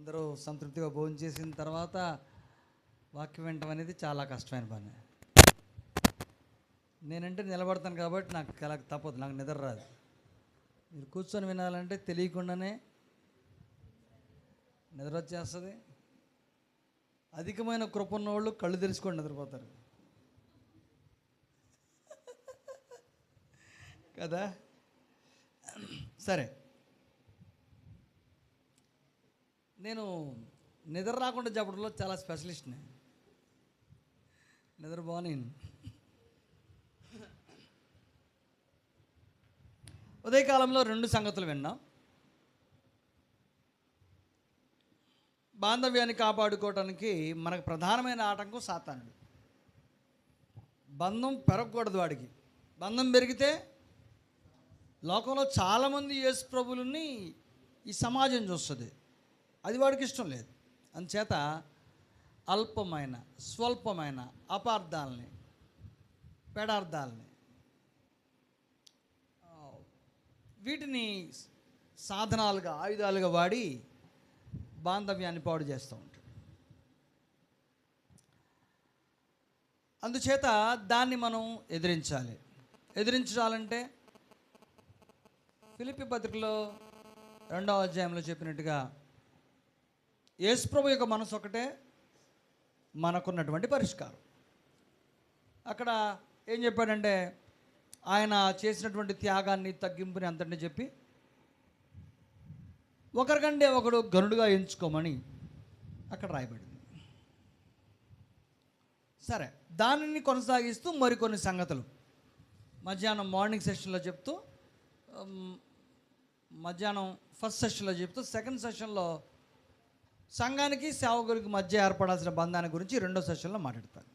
అందరూ సంతృప్తిగా భోజనం చేసిన తర్వాత వాక్యం వినటం అనేది చాలా కష్టమైన పని. నేనంటే నిలబడతాను కాబట్టి నాకు తప్పదు, నాకు నిద్ర రాదు. మీరు కూర్చొని వినాలంటే తెలియకుండానే నిద్ర వచ్చేస్తుంది. అధికమైన కృప ఉన్నవాళ్ళు కళ్ళు తెరుచుకొని నిద్రపోతారు కదా. సరే, నేను నిద్ర రాకుండా చెప్పడంలో చాలా స్పెషలిస్ట్ని. నిద్ర బాగుని ఉదయకాలంలో 2 సంగతులు విన్నాం. బాంధవ్యాన్ని కాపాడుకోవటానికి మనకు ప్రధానమైన ఆటంకం సాతానుడు. బంధం పెరగకూడదు వాడికి. బంధం పెరిగితే లోకంలో చాలామంది యేసు ప్రభువుని ఈ సమాజం చూస్తుంది, అది వాడికి ఇష్టం లేదు. అందుచేత అల్పమైన స్వల్పమైన అపార్థాలని పెడార్థాలని వీటిని సాధనాలుగా ఆయుధాలుగా వాడి బాంధవ్యాన్ని పాడు చేస్తూ ఉంటాడు. అందుచేత దాన్ని మనం ఎదిరించాలి. ఎదిరించాలంటే ఫిలిప్పీ పత్రికలో 2వ అధ్యాయంలో చెప్పినట్టుగా యేసుప్రభు యొక్క మనసు ఒకటే మనకున్నటువంటి పరిష్కారం. అక్కడ ఏం చెప్పాడంటే ఆయన చేసినటువంటి త్యాగాన్ని తగ్గింపుని అంతటిని చెప్పి ఒకరికంటే ఒకడు గనుడుగా ఎంచుకోమని అక్కడ రాయబడింది. సరే, దానిని కొనసాగిస్తూ మరికొన్ని సంగతులు మధ్యాహ్నం మార్నింగ్ సెషన్లో చెప్తూ, మధ్యాహ్నం ఫస్ట్ సెషన్లో చెప్తూ, సెకండ్ సెషన్లో సంఘానికి సేవకునికి మధ్య ఏర్పడాల్సిన బంధాన్ని గురించి 2వ సెషన్లో మాట్లాడతాను.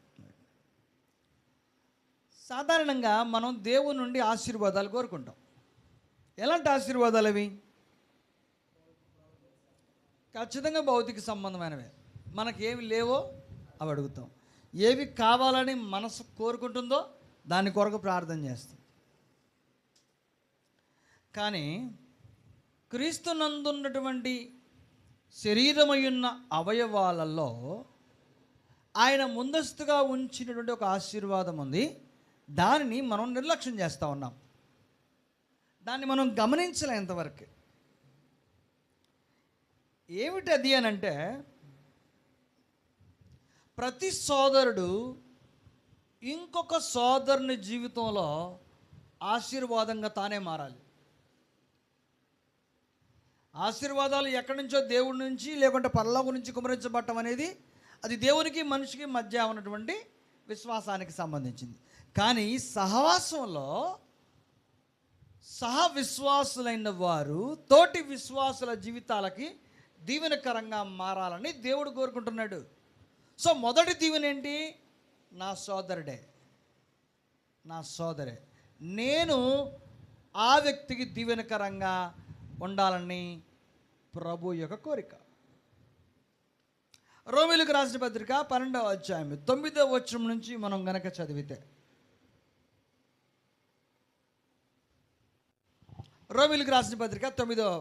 సాధారణంగా మనం దేవుని నుండి ఆశీర్వాదాలు కోరుకుంటాం. ఎలాంటి ఆశీర్వాదాలు అవి? ఖచ్చితంగా భౌతిక సంబంధమైనవే. మనకి ఏవి లేవో అవి అడుగుతాం. ఏవి కావాలని మనసు కోరుకుంటుందో దాని కొరకు ప్రార్థన చేస్తాం. కానీ క్రీస్తునందున్నటువంటి శరీరమయ్యున్న అవయవాలలో ఆయన ముందస్తుగా ఉంచినటువంటి ఒక ఆశీర్వాదం ఉంది. దానిని మనం నిర్లక్ష్యం చేస్తూ ఉన్నాం. దాన్ని మనం గమనించలేంతవరకు. ఏమిటి అది అని అంటే, ప్రతి సోదరుడు ఇంకొక సోదరుని జీవితంలో ఆశీర్వాదంగా తానే మారాలి. ఆశీర్వాదాలు ఎక్కడి నుంచో దేవుడి నుంచి లేకుంటే పరలోకం నుంచి కుమరించబడటం అనేది అది దేవునికి మనిషికి మధ్య ఉన్నటువంటి విశ్వాసానికి సంబంధించింది. కానీ సహవాసంలో సహ విశ్వాసులైన వారు తోటి విశ్వాసుల జీవితాలకి దీవెనకరంగా మారాలని దేవుడు కోరుకుంటున్నాడు. సో మొదటి దీవెన ఏంటి? నా సోదరుడే, నా సోదరే, నేను ఆ వ్యక్తికి దీవెనకరంగా ఉండాలని ప్రభు యొక్క కోరిక. రోమీయులకు రాసిన పత్రిక 12వ అధ్యాయం 9వ వచనం నుంచి మనం గనక చదివితే, రోమీయులకు రాసిన పత్రిక 12వ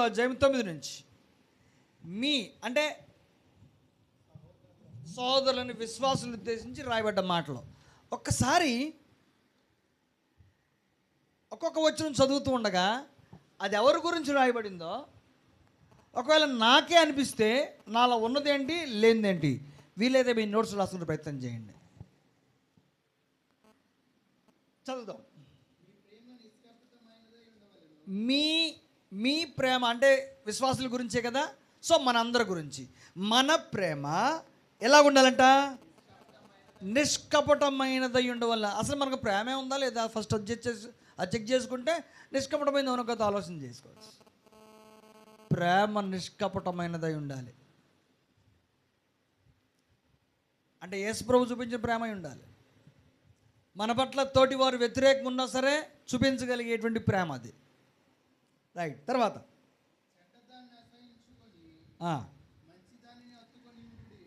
అధ్యాయం 9 నుంచి, మీ అంటే సోదరులని విశ్వాసులను ఉద్దేశించి రాయబడ్డ మాటలు ఒక్కసారి ఒక్కొక్క వచనం చదువుతూ ఉండగా అది ఎవరి గురించి రాయబడిందో ఒకవేళ నాకే అనిపిస్తే నాలో ఉన్నదేంటి లేనిదేంటి వీలైతే మీ నోట్స్ రాసుకునే ప్రయత్నం చేయండి. చదువుదాం. మీ ప్రేమ అంటే విశ్వాసుల గురించే కదా. సో మనందరి గురించి మన ప్రేమ ఎలా ఉండాలంట? నిష్కపటమైనదై ఉండవల్ల. అసలు మనకు ప్రేమే ఉందా లేదా ఫస్ట్ చెక్ చేసుకుంటే నిష్కపటమైనది ఉన్న కొత్త ఆలోచన చేసుకోవచ్చు. ప్రేమ నిష్కపటమైనదై ఉండాలి అంటే యేసు ప్రభు చూపించిన ప్రేమ ఉండాలి. మన పట్ల తోటి వారు వ్యతిరేకంగా ఉన్నా సరే చూపించగలిగేటువంటి ప్రేమ అది. రైట్. తర్వాత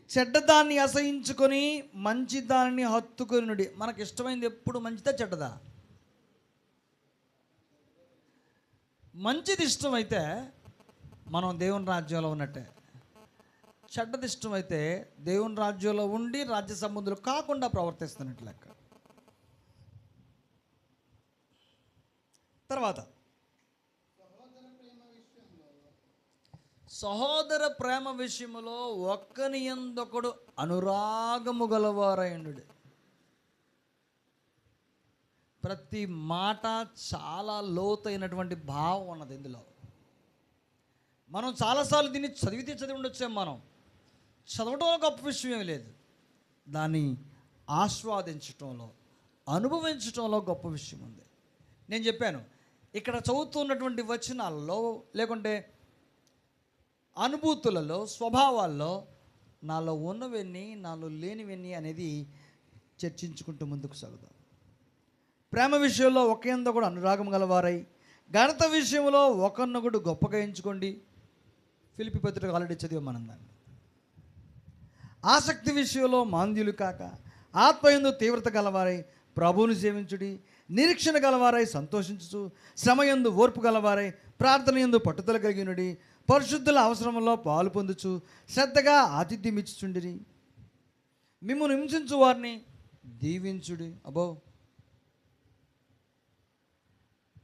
చెడ్డదాన్ని అసహించుకొని మంచి దానిని హత్తుకొనుడి. మనకి ఇష్టమైంది ఎప్పుడు మంచిదా చెడ్డదా? మంచిది ఇష్టమైతే మనం దేవుని రాజ్యంలో ఉన్నట్టే. చెడ్డది ఇష్టమైతే దేవుని రాజ్యంలో ఉండి రాజ్య సంబంధులు కాకుండా ప్రవర్తిస్తున్నట్లు లెక్క. తర్వాత సహోదర ప్రేమ విషయంలో ఒక్కని యందొకడు అనురాగము గలవారైండు. ప్రతి మాట చాలా లోతైనటువంటి భావం ఉన్నది ఇందులో. మనం చాలాసార్లు దీన్ని చదివి ఉండొచ్చాం. మనం చదవటంలో గొప్ప విషయం ఏమీ లేదు, దాన్ని ఆస్వాదించటంలో, అనుభవించటంలో గొప్ప విషయం ఉంది. నేను చెప్పాను, ఇక్కడ చదువుతున్నటువంటి వచనాల్లో లేకుంటే అనుభూతులలో, స్వభావాల్లో నాలో ఉన్నవన్నీ, నాలో లేనివన్నీ అనేది చర్చించుకుంటూ ముందుకు సాగుదాం. ప్రేమ విషయంలో ఒకందో కూడా అనురాగం గలవారై, ఘనత విషయంలో ఒకరినొకడు గొప్పగా ఎంచుకోండి. ఫిలిప్పీ పత్రిక ఆల్రెడీ చదివాం మనం దాన్ని. ఆసక్తి విషయంలో మాంద్యులు కాక, ఆత్మయందు తీవ్రత గలవారై ప్రభువుని సేవించుడి. నిరీక్షణ గలవారై సంతోషించుచు, శ్రమయందు ఓర్పు గలవారై ప్రార్థన యందు పట్టుదల కలిగినుడి. పరిశుద్ధుల అవసరంలో పాలు పొందుచు శ్రద్ధగా ఆతిథ్యం ఇచ్చుచుండిరి. మిమ్మల్ని హింసించు వారిని దీవించుడి. అబ్బో,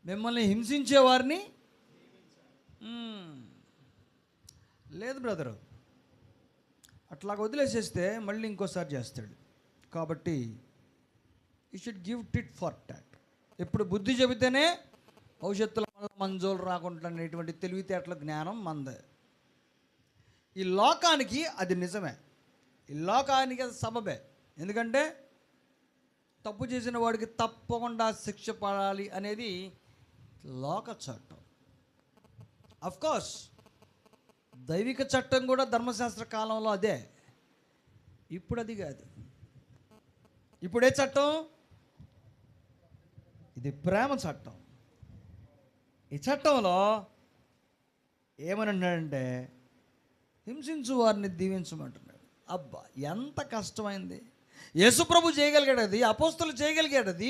మిమ్మల్ని హింసించే వారిని లేదు బ్రదరు, అట్లా వదిలేసేస్తే మళ్ళీ ఇంకోసారి చేస్తాడు. కాబట్టి you should give tit for tat. ఎప్పుడు బుద్ధి చెబితేనే భవిష్యత్తులో మంజోలు రాకుండా అనేటువంటి తెలివితేటల జ్ఞానం మందే. ఈ లోకానికి అది నిజమే, ఈ లోకానికి అది సబబే. ఎందుకంటే తప్పు చేసిన వాడికి తప్పకుండా శిక్ష పడాలి అనేది లోక చట్టం. అఫ్కోర్స్ దైవిక చట్టం కూడా ధర్మశాస్త్ర కాలంలో అదే. ఇప్పుడు అది కాదు. ఇప్పుడే చట్టం, ఇది ప్రేమ చట్టం. ఈ చట్టంలో ఏమని అన్నాడంటే హింసించు వారిని దీవించమంటున్నాడు. అబ్బా, ఎంత కష్టమైంది. యేసుప్రభు చేయగలిగాడు అది, అపోస్తలు చేయగలిగాడు అది.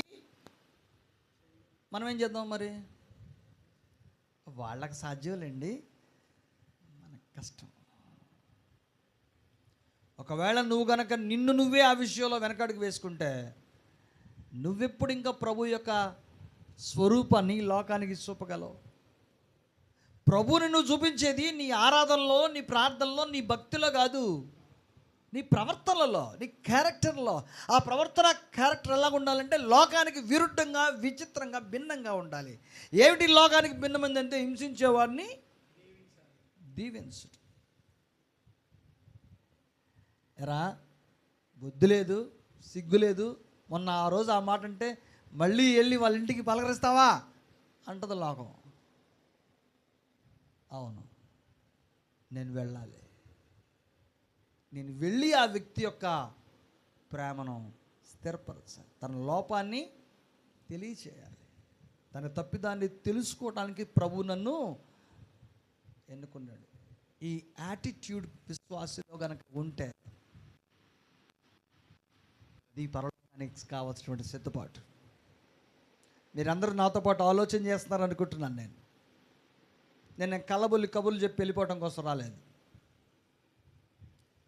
మనం ఏం చేద్దాం మరి? వాళ్ళకి సాధ్యంలేండి, మనకు కష్టం. ఒకవేళ నువ్వు గనక నిన్ను నువ్వే ఆ విషయంలో వెనకడుగు వేసుకుంటే నువ్వెప్పుడు ఇంకా ప్రభు యొక్క స్వరూపాన్ని లోకానికి చూపగలవు? ప్రభువుని నువ్వు చూపించేది నీ ఆరాధనలో, నీ ప్రార్థనలో, నీ భక్తిలో కాదు, నీ ప్రవర్తనలో, నీ క్యారెక్టర్లో. ఆ ప్రవర్తన క్యారెక్టర్ ఎలాగ ఉండాలంటే లోకానికి విరుద్ధంగా, విచిత్రంగా, భిన్నంగా ఉండాలి. ఏమిటి లోకానికి భిన్నమైంది అంటే హింసించేవాడిని దీవించు. ఎరా, బుద్ధి లేదు, సిగ్గు లేదు. మొన్న ఆ రోజు ఆ మాట అంటే మళ్ళీ వెళ్ళి వాళ్ళ ఇంటికి పలకరిస్తావా అంటది లోకం. అవును, నేను వెళ్ళాలి. నేను వెళ్ళి ఆ వ్యక్తి యొక్క ప్రేమను స్థిరపరచాలి, తన లోపాన్ని తెలియచేయాలి, తన తప్పిదాన్ని తెలుసుకోవడానికి ప్రభు నన్ను ఎన్నుకున్నాడు. ఈ యాటిట్యూడ్ విశ్వాసంలో కనుక ఉంటే ఈ పరలోకానికి కావాల్సినటువంటి సిద్ధపాటు. మీరందరూ నాతో పాటు ఆలోచన చేస్తున్నారు అనుకుంటున్నాను. నేను కబుర్లు చెప్పి వెళ్ళిపోవడం కోసం రాలేదు.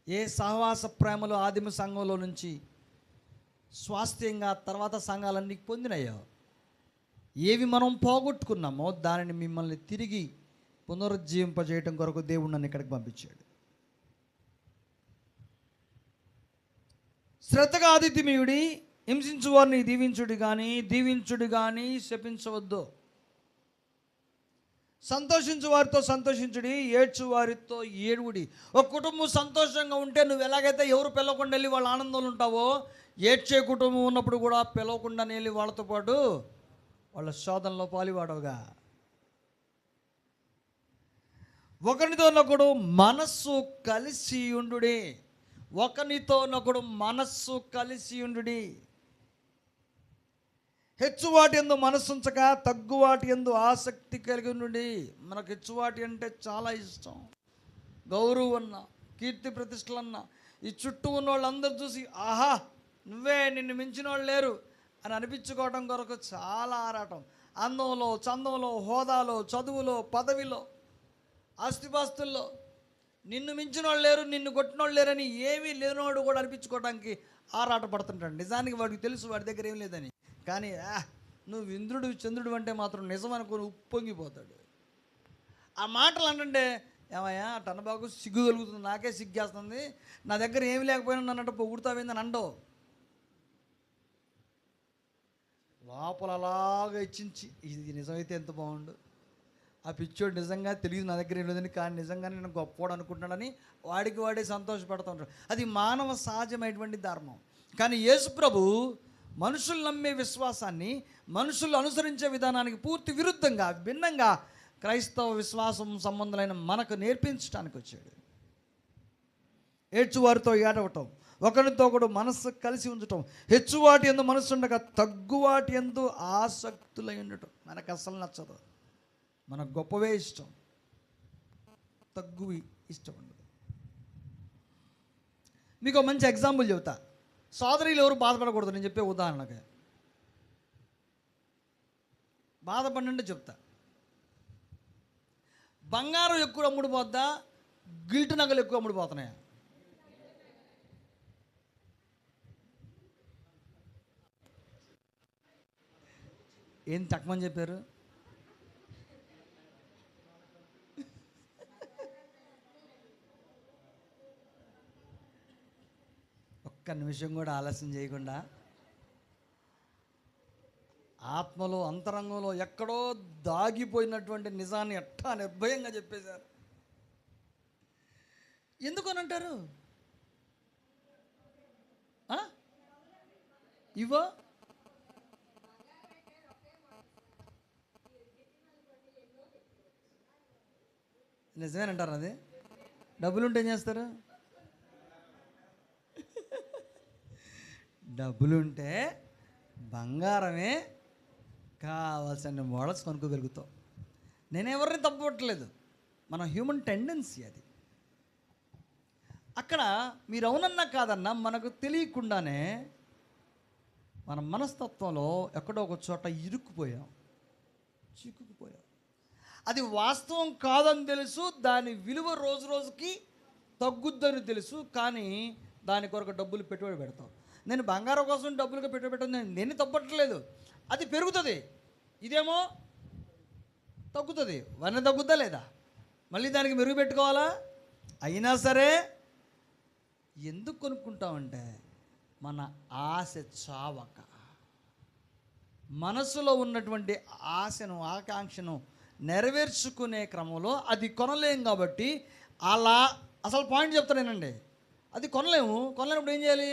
ఏ సహవాస ప్రేమలో ఆదిమ సంఘంలో నుంచి స్వాస్థ్యంగా తర్వాత సంఘాలన్నీ పొందినాయో, ఏవి మనం పోగొట్టుకున్నామో దానిని మిమ్మల్ని తిరిగి పునరుజ్జీవింపజేయటం కొరకు దేవుడు నన్ను ఇక్కడికి పంపించాడు. శ్రద్ధగా ఆతిథ్యమీయుడి, హింసించు వారిని దీవించుడి కానీ శపించవద్దు. సంతోషించు వారితో సంతోషించుడి, ఏడ్చు వారితో ఏడువుడి. ఒక కుటుంబం సంతోషంగా ఉంటే నువ్వు ఎలాగైతే ఎవరు పిలవకుండా వెళ్ళి వాళ్ళ ఆనందంలో ఉంటావో, ఏడ్చే కుటుంబం ఉన్నప్పుడు కూడా పిలవకుండా వెళ్ళి వాళ్ళతో పాటు వాళ్ళ శోధనలో పాలువాడవుగా. ఒకరితోనొకడు మనస్సు కలిసి ఉండుడి. ఒకరితోనొకడు మనస్సు కలిసి ఉండుడి. హెచ్చువాటి యందు మనస్సుంచక తగ్గువాటి యందు ఆసక్తి కలిగి ఉండి. మనకు హెచ్చువాటి అంటే చాలా ఇష్టం. గౌరవం అన్నా, కీర్తి ప్రతిష్టలన్నా, ఈ చుట్టూ ఉన్న వాళ్ళందరూ చూసి ఆహా, నువ్వే, నిన్ను మించిన వాళ్ళు లేరు అని అనిపించుకోవడం కొరకు చాలా ఆరాటం. అందంలో, చందంలో, హోదాలో, చదువులో, పదవిలో, ఆస్తిపాస్తుల్లో నిన్ను మించిన వాళ్ళు లేరు, నిన్ను కొట్టిన వాళ్ళు లేరని, ఏమీ లేనివాడు కూడా అనిపించుకోవడానికి ఆరాట పడుతుంటాడు. నిజానికి వాడికి తెలుసు వాడి దగ్గర ఏం లేదని. కానీ నువ్వు ఇంద్రుడు చంద్రుడు అంటే మాత్రం నిజం అనుకుని ఉప్పొంగిపోతాడు. ఆ మాటలు అంటే, ఏమయ్యా టన్నబాబు సిగ్గు కలుగుతుంది, నాకే సిగ్గేస్తుంది, నా దగ్గర ఏమి లేకపోయినా నన్నంటే పొగుడుతావేందని అండవు. లోపల అలాగా ఇచ్చించి ఇది నిజమైతే ఎంత బాగుండు, ఆ పిచ్చోడు నిజంగా తెలియదు నా దగ్గర ఏం లేదని, కానీ నిజంగానే నేను గొప్పవాడు అనుకుంటున్నాడని వాడికి వాడే సంతోషపడుతూ ఉంటాడు. అది మానవ సహజమైనటువంటి ధర్మం. కానీ యేసు ప్రభు మనుషులు నమ్మే విశ్వాసాన్ని, మనుషులు అనుసరించే విధానానికి పూర్తి విరుద్ధంగా, భిన్నంగా క్రైస్తవ విశ్వాసం సంబంధులైన మనకు నేర్పించడానికి వచ్చాడు. ఏడ్చువారితో ఏడవటం, ఒకరితో ఒకడు మనస్సు కలిసి ఉంచటం, హెచ్చువాటి ఎందు మనస్సు ఉండగా తగ్గువాటి ఎందు ఆసక్తులై ఉండటం మనకు అసలు నచ్చదు. మనకు గొప్పవే ఇష్టం, తగ్గువి ఇష్టం ఉండదు. మీకు ఒక మంచి ఎగ్జాంపుల్ చెబుతా. సోదరులు ఎవరు బాధపడకూడదు నేను చెప్పే ఉదాహరణకి. బాధపడినంటే చెప్తా. బంగారం ఎక్కువ అమ్ముడుపోద్దా, గిల్టు నగలు ఎక్కువ అమ్ముడుపోతున్నాయా? ఏం తక్కువని చెప్పారు? ఒక్క నిమిషం కూడా ఆలస్యం చేయకుండా ఆత్మలో, అంతరంగంలో ఎక్కడో దాగిపోయినటువంటి నిజాన్ని ఎట్టా నిర్భయంగా చెప్పేశారు. ఎందుకనంటారు? ఇవో నిజమేనంటారు. అది డబ్బులుంటే ఏం చేస్తారు? డబ్బులుంటే బంగారమే కావాల్సిన మోడల్స్ కొనుక్కోగలుగుతాం. నేనెవరిని తప్పుపట్టలేదు, మన హ్యూమన్ టెండెన్సీ అది. అక్కడ మీరు అవునన్నా కాదన్నా మనకు తెలియకుండానే మన మనస్తత్వంలో ఎక్కడో ఒక చోట ఇరుక్కుపోయాం, చిక్కుకుపోయాం. అది వాస్తవం కాదని తెలుసు, దాని విలువ రోజు రోజుకి తగ్గుద్దని తెలుసు, కానీ దాని కొరకు డబ్బులు పెట్టుబడి పెడతాం. నేను బంగారం కోసం డబ్బులుగా పెట్టుబడి నేను తప్పట్లేదు, అది పెరుగుతుంది, ఇదేమో తగ్గుతుంది. వన్న తగ్గుద్దా లేదా? మళ్ళీ దానికి మెరుగు పెట్టుకోవాలా? అయినా సరే ఎందుకు కొనుక్కుంటామంటే మన ఆశ చావక, మనసులో ఉన్నటువంటి ఆశను, ఆకాంక్షను నెరవేర్చుకునే క్రమంలో అది కొనలేం కాబట్టి అలా. అసలు పాయింట్ చెప్తానేనండి, అది కొనలేనప్పుడు ఏం చేయాలి?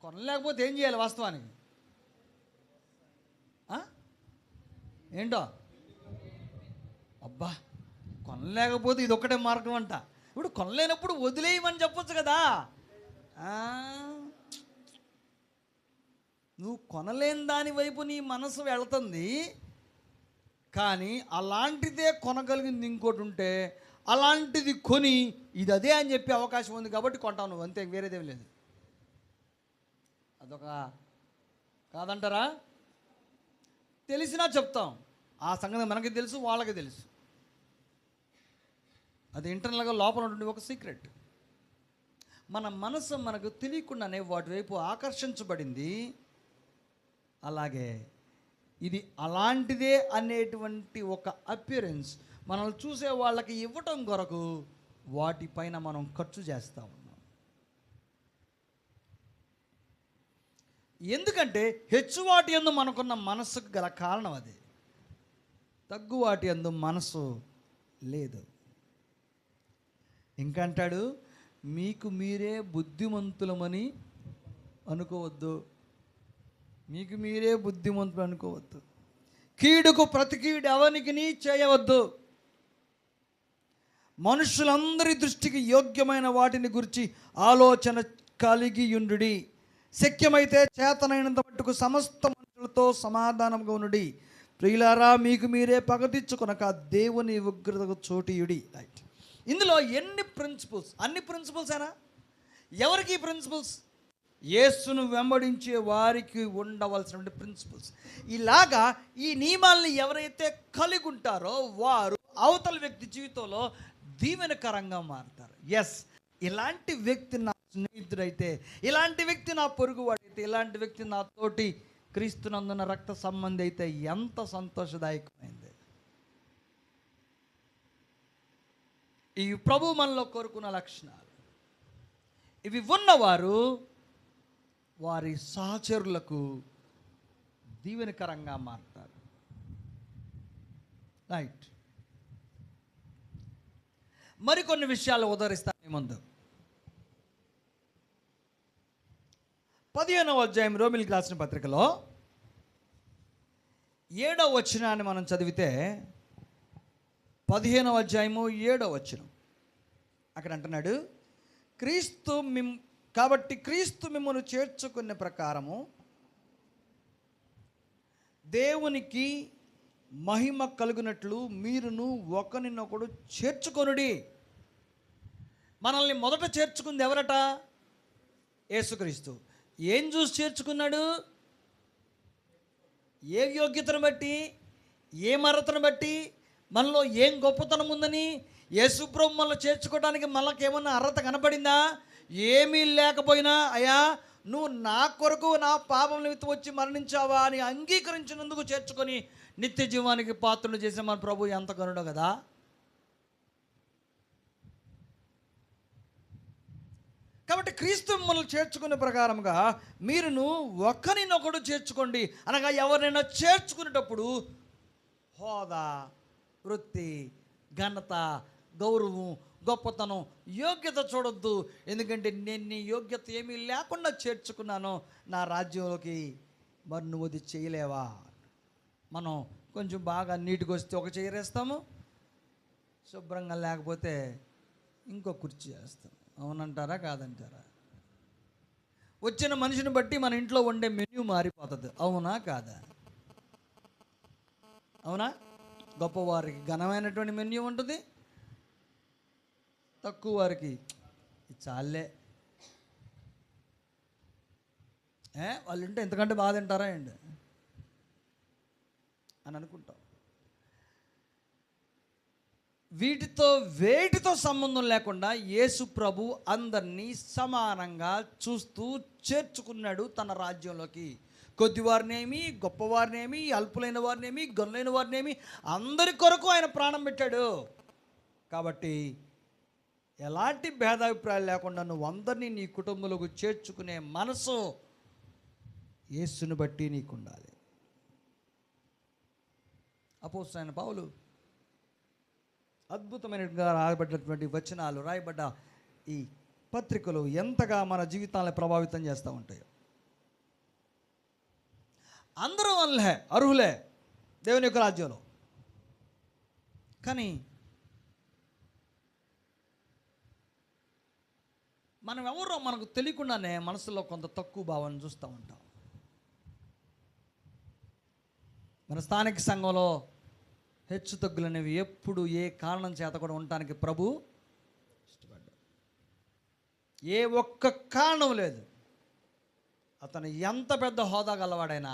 కొనలేకపోతే ఏం చేయాలి వాస్తవానికి? ఏంటో అబ్బా, కొనలేకపోతే ఇది ఒక్కటే మార్గం అంట. ఇప్పుడు కొనలేనప్పుడు వదిలేయమని చెప్పొచ్చు కదా. నువ్వు కొనలేని దాని వైపు నీ మనసు వెళ్తుంది, కానీ అలాంటిదే కొనగలిగింది ఇంకోటి ఉంటే అలాంటిది కొని ఇది అదే అని చెప్పే అవకాశం ఉంది కాబట్టి కొంటావు నువ్వు, అంతే, వేరేదేం లేదు. అదొక కాదంటారా? తెలిసినా చెప్తాం, ఆ సంగతి మనకి తెలుసు, వాళ్ళకి తెలుసు. అది ఇంటర్నల్గా లోపల ఉంటుంది ఒక సీక్రెట్. మన మనసు మనకు తెలియకుండానే వాటి వైపు ఆకర్షించబడింది. అలాగే ఇది అలాంటిదే అనేటువంటి ఒక అపియరెన్స్ మనల్ని చూసే వాళ్ళకి ఇవ్వటం కొరకు వాటిపైన మనం ఖర్చు చేస్తూ ఉన్నాం. ఎందుకంటే హెచ్చువాటి యందు మనకున్న మనసుకు గల కారణం అది, తగ్గువాటి యందు మనసు లేదు. ఇంకా అంటాడు, మీకు మీరే బుద్ధిమంతులమని అనుకోవద్దు, మీకు మీరే బుద్ధిమంతులు అనుకోవద్దు, కీడుకు ప్రతి కీడు ఎవరికి చేయవద్దు, మనుషులందరి దృష్టికి యోగ్యమైన వాటిని గురించి ఆలోచన కలిగి యుండుడి, శక్యమైతే చేతనైనంత మట్టుకు సమస్త మనుషులతో సమాధానంగా ఉండుడి, ప్రియులారా మీకు మీరే పగతిచ్చుకొనక దేవుని ఉగ్రతకు చోటీయుడి. రైట్. ఇందులో ఎన్ని ప్రిన్సిపల్స్? అన్ని ప్రిన్సిపల్స్ అయినా ఎవరికి ప్రిన్సిపల్స్? యేసును వెంబడించే వారికి ఉండవలసినటువంటి ప్రిన్సిపల్స్. ఇలాగా ఈ నియమాల్ని ఎవరైతే కలిగి ఉంటారో వారు అవతల వ్యక్తి జీవితంలో దీవెనకరంగా మారుతారు. ఎస్, ఇలాంటి వ్యక్తి నా స్నేహితుడైతే, ఇలాంటి వ్యక్తి నా పొరుగువాడైతే, ఇలాంటి వ్యక్తి నా తోటి క్రీస్తునందున రక్త సంబంధి అయితే ఎంత సంతోషదాయకమైంది. ఈ ప్రభు మనలో కోరుకున్న లక్షణాలు ఇవి ఉన్నవారు వారి సహచరులకు దీవెనకరంగా మారుతారు. రైట్, మరికొన్ని విషయాలు ఉదహరిస్తాను ముందు. 15వ అధ్యాయం రోమిలికి రాసిన పత్రికలో 7వ వచనాన్ని మనం చదివితే, 15వ అధ్యాయము 7వ వచనం అక్కడ అంటున్నాడు, కాబట్టి క్రీస్తు మిమ్మల్ని చేర్చుకునే ప్రకారము దేవునికి మహిమ కలుగునట్లు మీరును ఒకరినొకడు చేర్చుకొనుడి. మనల్ని మొదట చేర్చుకుంది ఎవరట? యేసుక్రీస్తు. ఏం చూసి చేర్చుకున్నాడు? ఏ యోగ్యతను బట్టి, ఏ అర్హతను బట్టి, మనలో ఏం గొప్పతనం ఉందని యేసుప్రభు మనల్ని చేర్చుకోవడానికి మనకేమన్నా అర్హత కనపడిందా? ఏమీ లేకపోయినా, అయ్యా నువ్వు నా కొరకు నా పాపం నిమిత్తం వచ్చి మరణించావా అని అంగీకరించినందుకు చేర్చుకొని నిత్య జీవానికి పాత్రలు చేసిన మన ప్రభు ఎంత గనుడో కదా. కాబట్టి క్రీస్తు మిమ్మల్ని చేర్చుకునే ప్రకారంగా మీరును ఒకరినొకడు చేర్చుకోండి. అనగా ఎవరినైనా చేర్చుకునేటప్పుడు హోదా, వృత్తి, ఘనత, గౌరవం, గొప్పతనం, యోగ్యత చూడొద్దు. ఎందుకంటే నేను నీ యోగ్యత ఏమీ లేకుండా చేర్చుకున్నాను నా రాజ్యంలోకి, మరి నువ్వు అది చేయలేవా? మనం కొంచెం బాగా నీట్గా వస్తే ఒక చేయరేస్తాము, శుభ్రంగా లేకపోతే ఇంకో కుర్చీ వేస్తాం. అవునంటారా కాదంటారా? వచ్చిన మనిషిని బట్టి మన ఇంట్లో వండే మెన్యూ మారిపోతుంది. అవునా కాదా? అవునా? గొప్పవారికి ఘనమైనటువంటి మెన్యూ ఉంటుంది, తక్కువ వారికి చాలే వాళ్ళు ఉంటే ఎంతకంటే బాగా తింటారా అండి అని అనుకుంటాం. వేటితో సంబంధం లేకుండా యేసు ప్రభు అందరినీ సమానంగా చూస్తూ చేర్చుకున్నాడు తన రాజ్యంలోకి. కొద్దివారినేమి, గొప్పవారినేమి, అల్పులైన వారినేమి, గొర్రెలైన వారినేమి అందరి కొరకు ఆయన ప్రాణం పెట్టాడు. కాబట్టి ఎలాంటి భేదాభిప్రాయాలు లేకుండా నువ్వు అందరినీ నీ కుటుంబంలోకి చేర్చుకునే మనసు యేసుని బట్టి నీకు ఉండాలి. అపోస్తలుడైన పౌలు అద్భుతమైనట్టుగా రాయబడ్డటువంటి వచనాలు, రాయబడ్డ ఈ పత్రికలు ఎంతగా మన జీవితాలను ప్రభావితం చేస్తూ ఉంటాయో. అందరూ వల్లే అర్హులే దేవుని యొక్క రాజ్యంలో. కానీ మనం ఎవరో మనకు తెలియకుండానే మనసులో కొంత తక్కువ భావాన్ని చూస్తూ ఉంటాం. మన స్థానిక సంఘంలో హెచ్చు తగ్గులు అనేవి ఎప్పుడు ఏ కారణం చేత కూడా ఉండటానికి ప్రభు ఇష్టపడ్డాడు. ఏ ఒక్క కారణం లేదు. అతను ఎంత పెద్ద హోదా గలవాడైనా,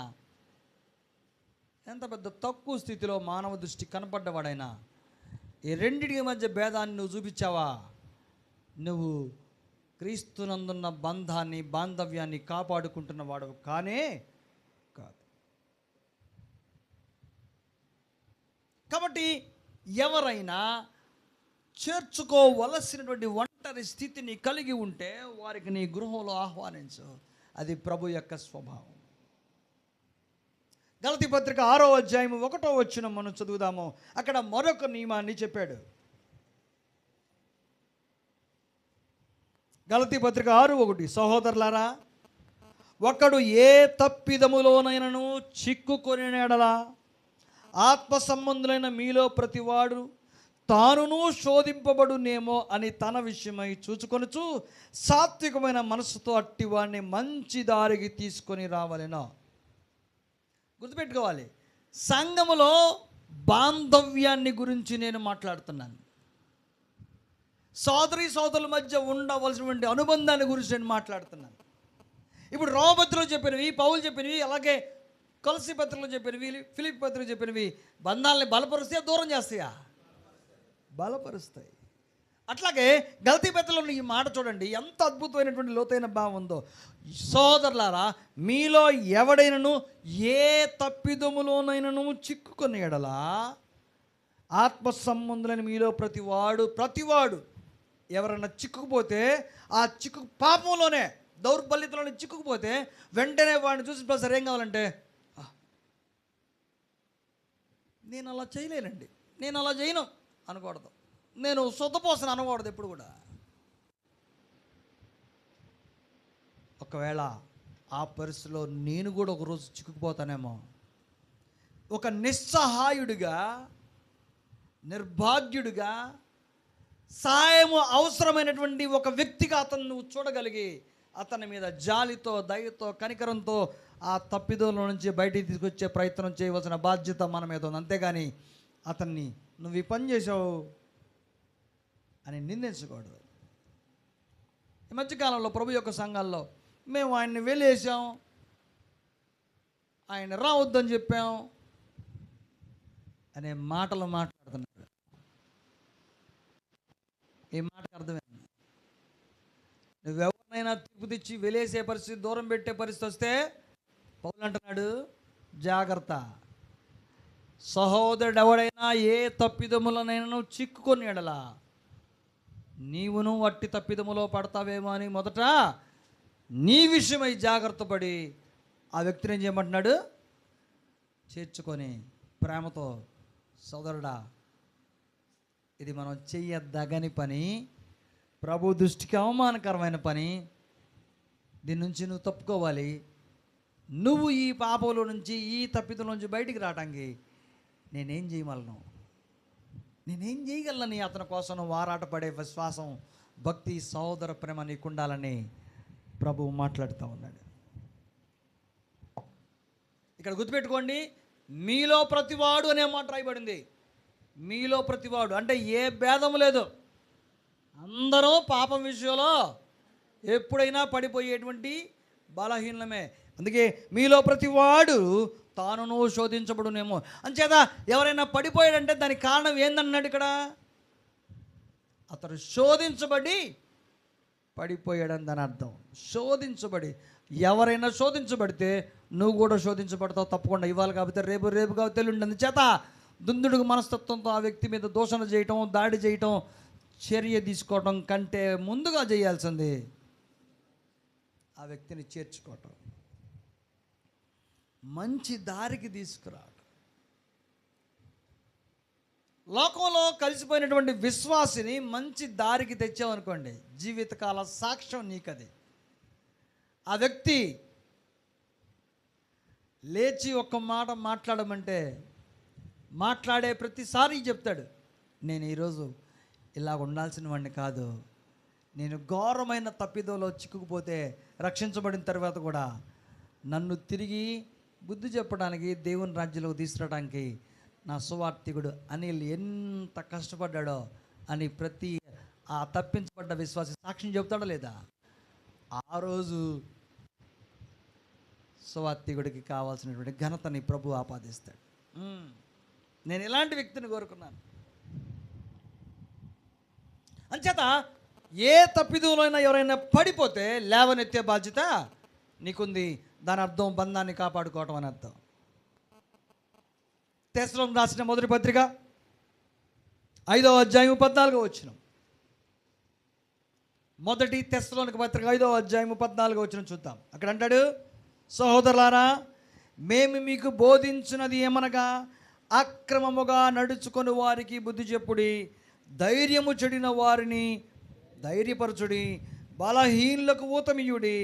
ఎంత పెద్ద తక్కువ స్థితిలో మానవ దృష్టి కనపడ్డవాడైనా, ఈ రెండింటి మధ్య భేదాన్ని నువ్వు చూపించావా, నువ్వు క్రీస్తునందున్న బంధాన్ని, బాంధవ్యాన్ని కాపాడుకుంటున్న వాడు కానే కాదు. కాబట్టి ఎవరైనా చేర్చుకోవలసినటువంటి ఒంటరి స్థితిని కలిగి ఉంటే వారికి నీ గృహంలో ఆహ్వానించు. అది ప్రభు యొక్క స్వభావం. గలతీ పత్రిక 6వ అధ్యాయం 1వ వచనం మనం చదువుదాము. అక్కడ మరొక నియమాన్ని చెప్పాడు. గలతీ పత్రిక 6:1, సహోదరులారా, ఒకడు ఏ తప్పిదములోనైనను చిక్కుకొని ఎడల ఆత్మ సంబంధులైన మీలో ప్రతివాడు తానును శోధింపబడునేమో అని తన విషయమై చూచుకొనుచు సాత్వికమైన మనసుతో అట్టివాడిని మంచి దారికి తీసుకొని రావాలెనో. గుర్తుపెట్టుకోవాలి, సంఘములో బాంధవ్యాన్ని గురించి నేను మాట్లాడుతున్నాను. సోదరుల మధ్య ఉండవలసినటువంటి అనుబంధాన్ని గురించి నేను మాట్లాడుతున్నాను. ఇప్పుడు రోమపత్రికలో చెప్పినవి, పౌలు చెప్పినవి, అలాగే కొలస్సీ పత్రికలో చెప్పినవి, ఫిలిప్పీ పత్రికలో చెప్పినవి బంధాలని బలపరుస్తాయా, దూరం చేస్తాయా? బలపరుస్తాయి. అట్లాగే గలతీ పత్రికలో ఈ మాట చూడండి, ఎంత అద్భుతమైనటువంటి లోతైన భావం ఉందో. సోదరులారా, మీలో ఎవడైనను ఏ తప్పిదములోనైనను చిక్కుకుని ఎడలా, ఆత్మ సంబంధులని మీలో ప్రతివాడు ఎవరైనా చిక్కుకుపోతే, ఆ పాపంలోనే దౌర్బల్యతలోనే చిక్కుకుపోతే వెంటనే వాడిని చూసి ప్రసారం ఏం కావాలంటే, నేను అలా చేయలేనండి, నేను అలా చేయను అనకూడదు, నేను సొద్దపోసను అనకూడదు ఎప్పుడు కూడా. ఒకవేళ ఆ పరిస్థితిలో నేను కూడా ఒకరోజు చిక్కుకుపోతానేమో, ఒక నిస్సహాయుడిగా, నిర్భాగ్యుడిగా, సాయము అవసరమైనటువంటి ఒక వ్యక్తిగా అతను నువ్వు చూడగలిగి అతని మీద జాలితో, దయతో, కనికరంతో ఆ తప్పిదోల నుంచి బయటికి తీసుకొచ్చే ప్రయత్నం చేయవలసిన బాధ్యత మన మీద ఉంది. అంతేగాని అతన్ని నువ్వు ఈ పని చేసావు అని నిందించకూడదు. ఈ మధ్యకాలంలో ప్రభు యొక్క సంఘాల్లో మేము ఆయన్ని వెలేసాం, ఆయన రావద్దని చెప్పాం అనే మాటలు మాట్లాడుతున్నాడు. ఈ మాటకు అర్థమైంది, నువ్వెవరినైనా తీర్పు తెచ్చి వెలేసే పరిస్థితి, దూరం పెట్టే పరిస్థితి వస్తే పౌలు అంటున్నాడు, జాగ్రత్త, సహోదరుడు ఎవడైనా ఏ తప్పిదములనైనా చిక్కుకొని ఎడలా నీవును వట్టి తప్పిదములో పడతావేమో అని మొదట నీ విషయమై జాగ్రత్త పడి ఆ వ్యక్తిని ఏం చేయమంటున్నాడు, చేర్చుకొని ప్రేమతో, సోదరుడా ఇది మనం చెయ్యదగని పని, ప్రభు దృష్టికి అవమానకరమైన పని, దీని నుంచి నువ్వు తప్పుకోవాలి, నువ్వు ఈ పాపంలో నుంచి, ఈ తప్పిదం నుంచి బయటికి రావడానికి నేనేం చేయగలను, నేనేం చేయగలనని అతని కోసం ఆరాటపడే విశ్వాసం, భక్తి, సహోదర ప్రేమ నీకు ఉండాలని ప్రభువు మాట్లాడుతూ ఉన్నాడు. ఇక్కడ గుర్తుపెట్టుకోండి, మీలో ప్రతివాడు అనే మాట రాయబడింది. మీలో ప్రతివాడు అంటే ఏ భేదము లేదు, అందరూ పాపం విషయంలో ఎప్పుడైనా పడిపోయేటువంటి బలహీనమే. అందుకే మీలో ప్రతివాడు తానును శోధించబడునేమో. అంచేత ఎవరైనా పడిపోయాడంటే దానికి కారణం ఏందన్నాడు ఇక్కడ, అతడు శోధించబడి పడిపోయాడని దాని అర్థం. శోధించబడి, ఎవరైనా శోధించబడితే నువ్వు కూడా శోధించబడతావు తప్పకుండా. ఇవాళ కాకపోతే రేపు కాబట్టి ఎల్లుండి. అందుచేత దుందుడుగు మనస్తత్వంతో ఆ వ్యక్తి మీద దూషణ చేయటం, దాడి చేయటం, చర్య తీసుకోవటం కంటే ముందుగా చేయాల్సింది ఆ వ్యక్తిని చేర్చుకోవటం, మంచి దారికి తీసుకురావటం. లోకంలో కలిసిపోయినటువంటి విశ్వాసిని మంచి దారికి తెచ్చామనుకోండి, జీవితకాల సాక్ష్యం నీకది. ఆ వ్యక్తి లేచి ఒక్క మాట మాట్లాడమంటే మాట్లాడే ప్రతిసారి చెప్తాడు, నేను ఈరోజు ఇలా ఉండాల్సిన వాడిని కాదు, నేను ఘోరమైన తప్పిదంలో చిక్కుకుపోతే రక్షించబడిన తర్వాత కూడా నన్ను తిరిగి బుద్ధి చెప్పడానికి, దేవుని రాజ్యంలోకి తీసుకురావడానికి నా సువార్థికుడు అనిల్ ఎంత కష్టపడ్డాడో అని ప్రతి ఆ తప్పించబడ్డ విశ్వాసి సాక్ష్యం చెబుతాడో లేదా? ఆ రోజు సువార్థికుడికి కావాల్సినటువంటి ఘనతని ప్రభు ఆపాదిస్తాడు. నేను ఇలాంటి వ్యక్తిని కోరుకున్నాను. అంచేత ఏ తప్పిదంలోనైనా ఎవరైనా పడిపోతే లేవనెత్తే బాధ్యత నీకుంది. దాని అర్థం బంధాన్ని కాపాడుకోవటం అని అర్థం. తెస్సలోనికీయులకు రాసిన మొదటి పత్రిక 5వ అధ్యాయం 14వ వచనం. మొదటి తెస్సలోనికీ పత్రిక 5వ అధ్యాయం 14వ వచనం చూద్దాం. అక్కడ అంటాడు, సహోదరులారా, మేము మీకు బోధించినది ఏమనగా అక్రమముగా నడుచుకొని వారికి బుద్ధి చెప్పుడి, ధైర్యము చెడిన వారిని ధైర్యపరచుడి, బలహీనులకు ఊతమియుడి,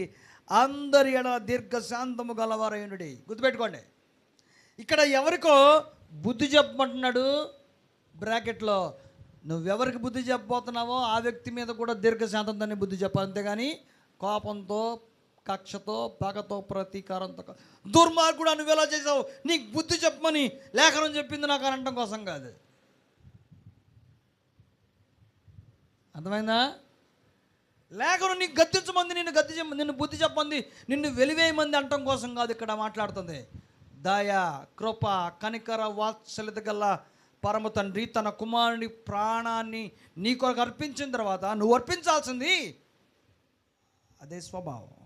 అందరి ఎడ దీర్ఘశాంతము గలవారైనడి. గుర్తుపెట్టుకోండి, ఇక్కడ ఎవరికో బుద్ధి చెప్పమంటున్నాడు. బ్రాకెట్లో నువ్వెవరికి బుద్ధి చెప్పబోతున్నావో ఆ వ్యక్తి మీద కూడా దీర్ఘశాంతంతోనే బుద్ధి చెప్పాలి. అంతేగాని కోపంతో, కక్షతో, పగతో, ప్రతీకారంతో, దుర్మార్గుడు నువ్వు ఎలా చేసావు, నీకు బుద్ధి చెప్పమని లేఖనం చెప్పింది నాకు అనటం కోసం కాదు. అర్థమైందా? లేఖను నీకు గద్దించమంది, నిన్ను బుద్ధి చెప్పమంది, నిన్ను వెలివేయమంది అంటం కోసం కాదు ఇక్కడ మాట్లాడుతుంది. దయ, కృప, కనికర, వాత్సల్యత గల పరమ తండ్రి తన కుమారుని ప్రాణాన్ని నీ కొరకు అర్పించిన తర్వాత నువ్వు అర్పించాల్సింది అదే స్వభావం.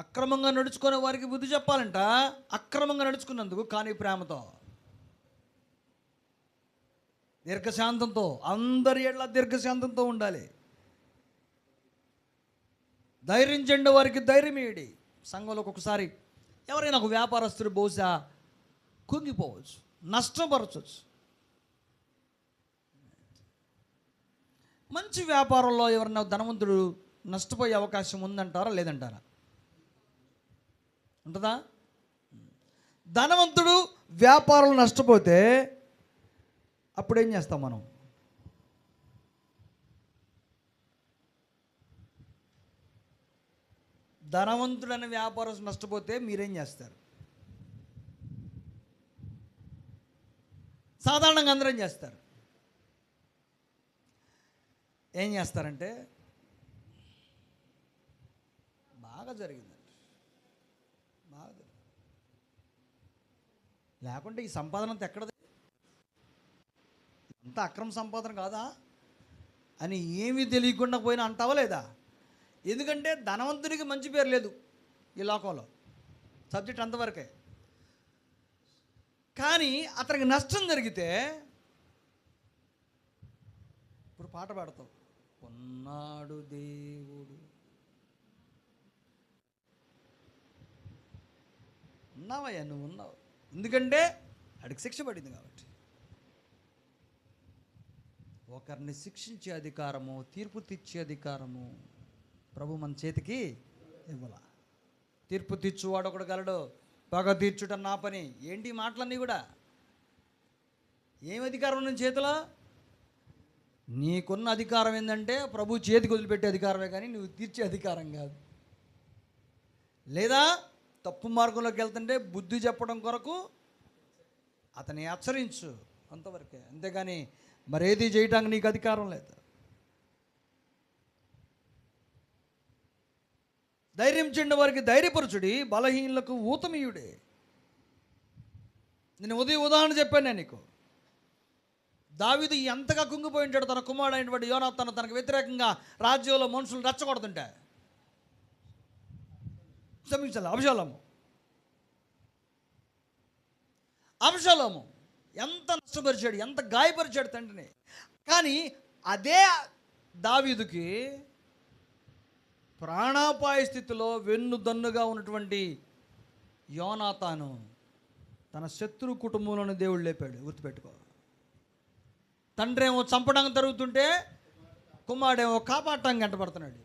అక్రమంగా నడుచుకునే వారికి బుద్ధి చెప్పాలంట, అక్రమంగా నడుచుకున్నందుకు కానీ ప్రేమతో, దీర్ఘశాంతంతో, అందరి ఎడల దీర్ఘశాంతంతో ఉండాలి. ధైర్యం చెండే వారికి ధైర్యం ఇయ్యండి. సంఘంలో ఒక్కొక్కసారి ఎవరైనా ఒక వ్యాపారస్తుడు బహుశా కుంగిపోవచ్చు, నష్టపరచవచ్చు. మంచి వ్యాపారంలో ఎవరైనా ధనవంతుడు నష్టపోయే అవకాశం ఉందంటారా లేదంటారా? ఉంటుందా? ధనవంతుడు వ్యాపారంలో నష్టపోతే అప్పుడు ఏం చేస్తాం మనం? ధనవంతుడైన వ్యాపారం నష్టపోతే మీరేం చేస్తారు? సాధారణంగా అందరూ ఏం చేస్తారు? ఏం చేస్తారంటే బాగా జరిగిందండి, బాగా జరిగింది, లేకుంటే ఈ సంపాదన అంతా ఎక్కడది, అంత అక్రమ సంపాదన కాదా అని ఏమీ తెలియకుండా పోయినా అంటావా లేదా? ఎందుకంటే ధనవంతునికి మంచి పేరు లేదు ఈ లోకంలో, సబ్జెక్ట్ అంతవరకే. కానీ అతనికి నష్టం జరిగితే ఇప్పుడు పాట పాడతావు, ఉన్నాడు దేవుడు, ఉన్నావయ్యా నువ్వు ఉన్నావు, ఎందుకంటే అడిగి శిక్ష పడింది కాబట్టి. ఒకరిని శిక్షించే అధికారము, తీర్పు తెచ్చే అధికారము ప్రభు మన చేతికి ఇవ్వాల. తీర్పు తీర్చువాడు ఒకడు గలడు, పగ తీర్చుట నా పని. ఏంటి మాటలన్నీ కూడా? ఏం అధికారం ఉన్న చేతిలో? నీకున్న అధికారం ఏంటంటే ప్రభు చేతికి వదిలిపెట్టే అధికారమే, కానీ నువ్వు తీర్చే అధికారం కాదు. లేదా తప్పు మార్గంలోకి వెళ్తుంటే బుద్ధి చెప్పడం కొరకు అతన్ని హెచ్చరించు, అంతవరకే. అంతేగాని మరేది చేయటానికి నీకు అధికారం లేదు. ధైర్యం చెందిన వారికి ధైర్యపరచుడి, బలహీనులకు ఊతమీయుడే. నేను ఉదాహరణ చెప్పాను నేను నీకు. దావీదు ఎంతగా కుంగిపోయి ఉంటాడు తన కుమారుడు అయినటువంటి యోనాతాను తనకు వ్యతిరేకంగా రాజ్యంలో మనుషులు రెచ్చగొడుతుంటే. క్షమించాలి, అబ్షాలోము ఎంత నష్టపరిచాడు, ఎంత గాయపరిచాడు తండ్రిని. కానీ అదే దావీదుకి ప్రాణాపాయ స్థితిలో వెన్నుదన్నుగా ఉన్నటువంటి యోనాతాను తన శత్రు కుటుంబంలోని దేవుడు లేపాడు. గుర్తుపెట్టుకో. తండ్రి ఏమో చంపడానికి జరుగుతుంటే కుమారుడేమో కాపాడటానికి గంటపడుతున్నాడు.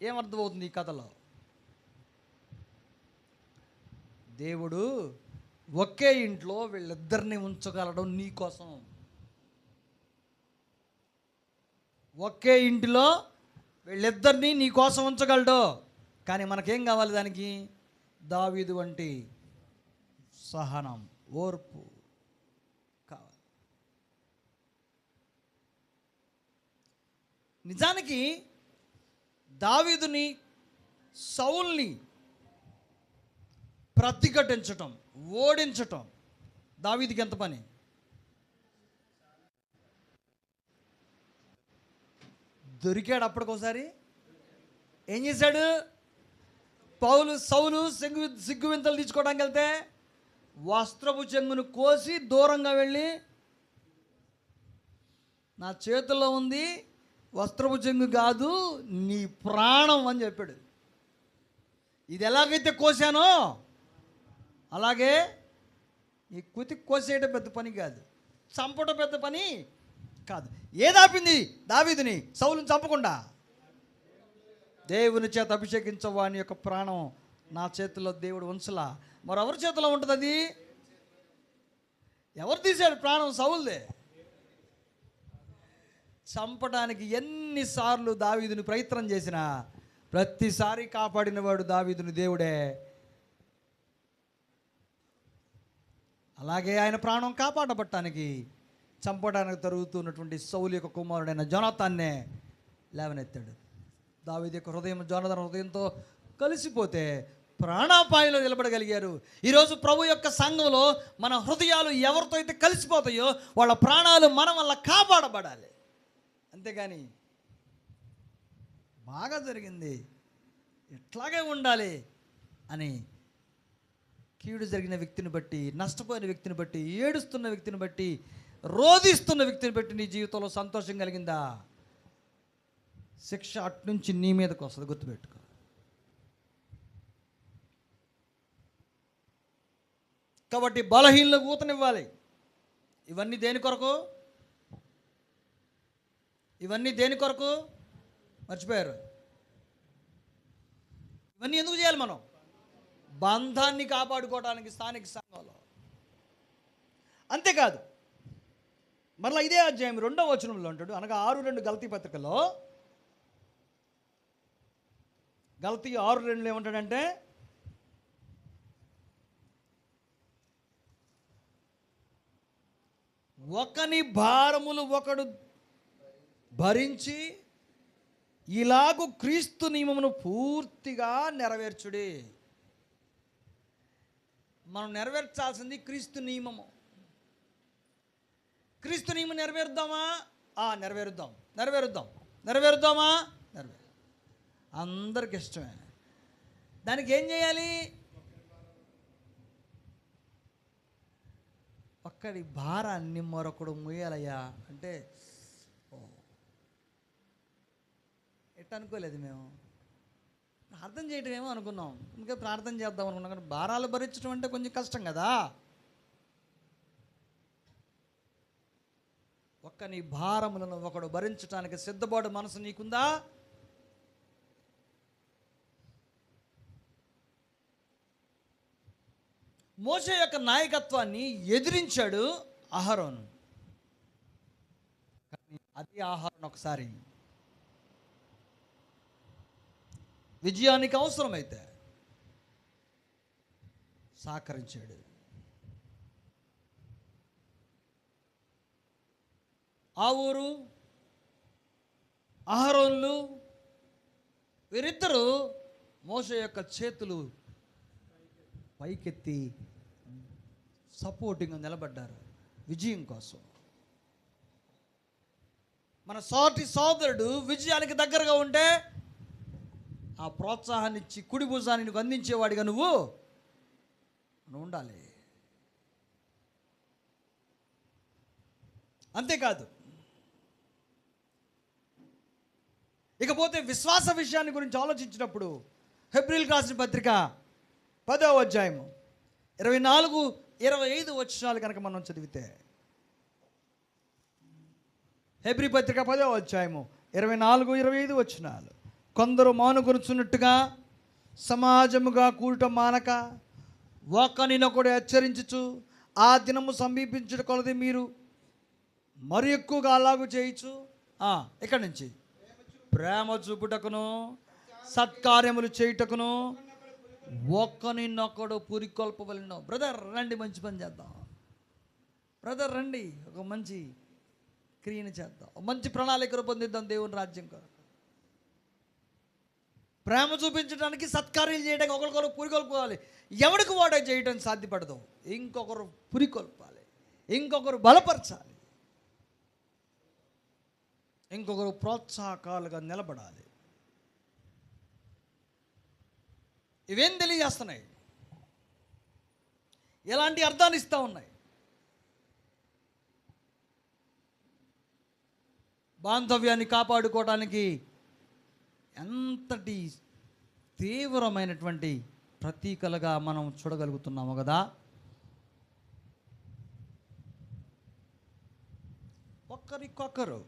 ఏమర్థమవుతుంది ఈ కథలో? దేవుడు ఒకే ఇంట్లో వీళ్ళిద్దరిని ఉంచగలడు నీ కోసం. ఒకే ఇంటిలో వీళ్ళిద్దరినీ నీ కోసం ఉంచగలడు. కానీ మనకేం కావాలి? దానికి దావీదు వంటి సహనం, ఓర్పు కావాలి. నిజానికి దావీదుని, సౌల్ని ప్రతిఘటించటం, ఓడించటం దావీదుకి ఎంత పని? దొరికాడు అప్పటికోసారి. ఏం చేశాడు? సౌలు సిగ్గు వింతలు తీసుకోవడానికి వెళ్తే వస్త్రపు చెంగును కోసి దూరంగా వెళ్ళి, నా చేతుల్లో ఉంది వస్త్రపు చెంగు కాదు నీ ప్రాణం అని చెప్పాడు. ఇది ఎలాగైతే కోసానో అలాగే ఈ కుతి కోసేయడం పెద్ద పని కాదు, చంపడం పెద్ద పని కాదు. ఏదాపింది దావీదుని సౌలుని చంపకుండా? దేవుని చేత అభిషేకించవాని యొక్క ప్రాణం నా చేతిలో దేవుడు ఉంచలా. మరెవరి చేతిలో ఉంటుంది అది? ఎవరు తీశాడు ప్రాణం? సౌలుదే. చంపడానికి ఎన్నిసార్లు దావీదుని ప్రయత్నం చేసినా ప్రతిసారి కాపాడినవాడు దావీదుని దేవుడే. అలాగే ఆయన ప్రాణం కాపాడబట్టడానికి చంపడానికి తరుగుతున్నటువంటి సౌలు యొక్క కుమారుడైన జోనాతాన్నే లేవనెత్తాడు. దావీదు యొక్క హృదయం జోనాతాను హృదయంతో కలిసిపోతే ప్రాణాపాయంలో నిలబడగలిగారు. ఈరోజు ప్రభు యొక్క సంఘంలో మన హృదయాలు ఎవరితో అయితే కలిసిపోతాయో వాళ్ళ ప్రాణాలు మన వల్ల కాపాడబడాలి. అంతేగాని బాగా జరిగింది ఇట్లాగే ఉండాలి అని కీడు జరిగిన వ్యక్తిని బట్టి, నష్టపోయిన వ్యక్తిని బట్టి, ఏడుస్తున్న వ్యక్తిని బట్టి, రోధిస్తున్న వ్యక్తిని బట్టి నీ జీవితంలో సంతోషం కలిగిందా, శిక్ష అట్నుంచి నీ మీదకి వస్తుంది, గుర్తుపెట్టుకో. కాబట్టి బలహీనలకు ఊతనివ్వాలి. ఇవన్నీ దేని కొరకు? ఇవన్నీ దేని కొరకు? మర్చిపోయారు. ఇవన్నీ ఎందుకు చేయాలి? మనం బంధాన్ని కాపాడుకోవడానికి స్థానిక సంఘంలో. అంతేకాదు, మరలా ఇదే అధ్యాయం 2వ వచనంలో ఉంటాడు, అనగా 6:2 గలతీ పత్రికలో, గలతీ 6:2 ఏమంటాడంటే, ఒకని భారములు ఒకడు భరించి ఇలాగు క్రీస్తు నియమమును పూర్తిగా నెరవేర్చుడి. మనం నెరవేర్చాల్సింది క్రీస్తు నియమము. క్రీస్తు నియమం నెరవేరుద్దామా? నెరవేరుద్దాం. నెరవేరుద్దామా? అందరికి ఇష్టమే. దానికి ఏం చేయాలి? ఒక్కడి భారాన్ని మరొకడు ముయ్యాలయ్యా అంటే ఎట్ట అనుకోలేదు. మేము ప్రార్థన చేయటం ఏమో అనుకున్నాం, ఇంకా ప్రార్థన చేద్దాం అనుకున్నాం, కానీ భారాలు భరించడం అంటే కొంచెం కష్టం కదా. ఒక్కని భారములను ఒకడు భరించడానికి సిద్ధపాటు మనసు నీకుందా? మోషే యొక్క నాయకత్వాన్ని ఎదిరించాడు అహరోను. కానీ అది అహరోను ఒకసారి విజయానికి అవసరమైతే సహకరించాడు. ఆ ఊరు అహరోన్లు వీరిద్దరూ మోషే యొక్క చేతులు పైకెత్తి సపోర్టింగ్గా నిలబడ్డారు విజయం కోసం. మన సాటి సోదరుడు విజయానికి దగ్గరగా ఉంటే ఆ ప్రోత్సాహాన్ని ఇచ్చి కుడి భుజాన్ని నీకు అందించేవాడిగా నువ్వు ఉండాలి. అంతేకాదు, ఇకపోతే విశ్వాస విషయాన్ని గురించి ఆలోచించినప్పుడు హెబ్రీయులకు రాసిన పత్రిక 10వ అధ్యాయము 24-25 వచనాలు కనుక మనం చదివితే, హెబ్రీ పత్రిక 10వ అధ్యాయము 24-25 వచనాలు, కొందరు మానుకొనుచున్నట్టుగా సమాజముగా కూడటం మానక ఒకరినొకడు హెచ్చరించుచు ఆ దినము సమీపించుట కొలది మీరు మరి ఎక్కువగా అలాగూ చేయొచ్చు. ఇక్కడి నుంచి ప్రేమ చూపుటకును సత్కార్యములు చేయుటకును ఒకరినొకడు పురికొల్పవలెను. బ్రదర్ రండి, మంచి పని చేద్దాం. బ్రదర్ రండి, ఒక మంచి క్రియను చేద్దాం, మంచి ప్రణాళిక రూపొందిద్దాం దేవుని రాజ్యం కొరకు. ప్రేమ చూపించడానికి, సత్కార్యాలు చేయడానికి ఒకరికొకరు పురికొల్పాలి. ఎవరికి వాడే చేయడం సాధ్యపడదు, ఇంకొకరు పురికొల్పాలి, ఇంకొకరు బలపరచాలి, ఇంకొకరు ప్రోత్సాహకాలుగా నిలబడాలి. ఇవేం తెలియజేస్తున్నాయి? ఎలాంటి అర్థాన్ని ఇస్తూ ఉన్నాయి? బాంధవ్యాన్ని కాపాడుకోవడానికి ఎంతటి తీవ్రమైనటువంటి ప్రతీకలుగా మనం చూడగలుగుతున్నాము కదా. ఒకరినొకరు